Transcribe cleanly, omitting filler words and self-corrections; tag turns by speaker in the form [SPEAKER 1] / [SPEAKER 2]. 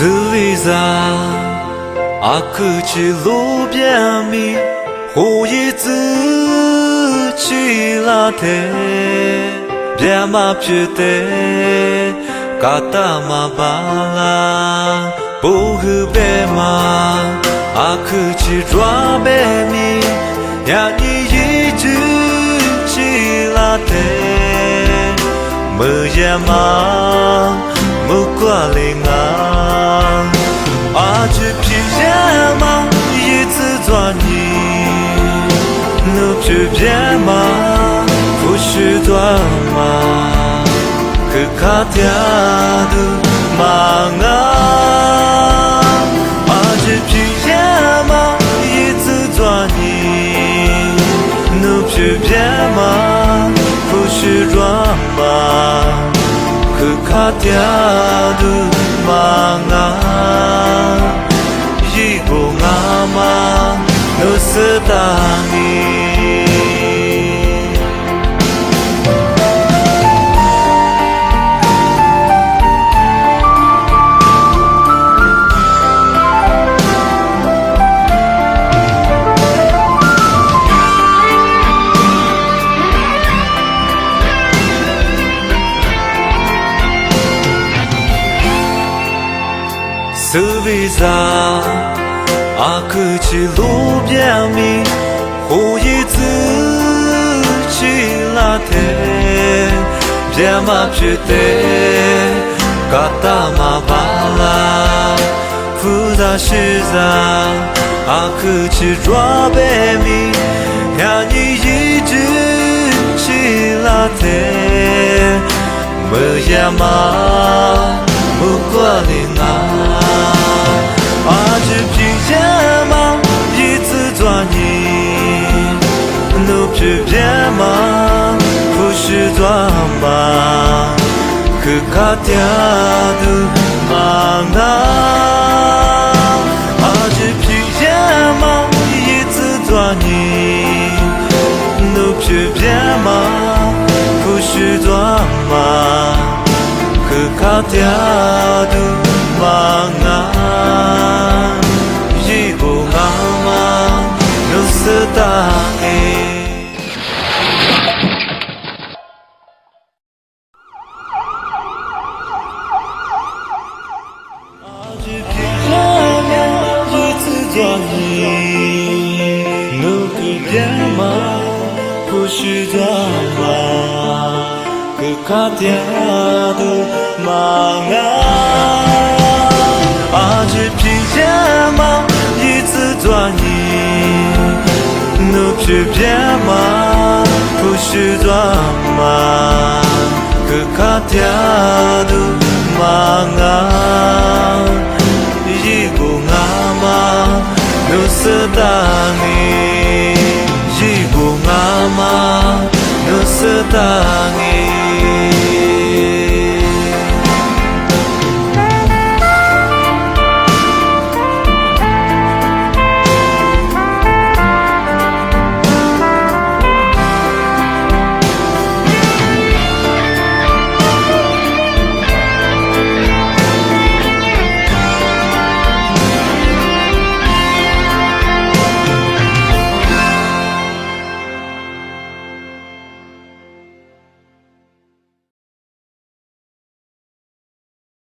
[SPEAKER 1] 为啥阿克起路边米，胡一自起拉天，别嘛别的，嘎达嘛巴拉，不和别嘛，阿克起抓别米，呀你一直起拉天，么也嘛。不挂铃啊，阿只皮也嘛，一次抓你，努皮也嘛，不是抓嘛，可卡掉的忙啊，阿只皮也嘛，一次抓你，努皮也嘛，不是抓嘛。卡掉的忙啊，一个阿妈都是当你。是为啥阿克起路边米，胡一自起拉天，别嘛别的，嘎达嘛巴拉，复杂是啥？阿克起抓别米，呀你一直起拉天，么也嘛，不挂铃啊。阿只皮也嘛，一次抓你，努皮也嘛，不是抓嘛，可卡掉的忙啊。阿只皮也嘛，一次抓你，努皮也嘛，不是抓嘛，可卡掉的忙啊。是答应。阿只皮也一次抓你，努克别嘛，不是抓嘛，可卡掉的忙啊。阿只皮也嘛，一次抓你。努皮别嘛，不是抓嘛，可卡掉的忙啊，一个阿妈努是答应，一个阿妈努是答应。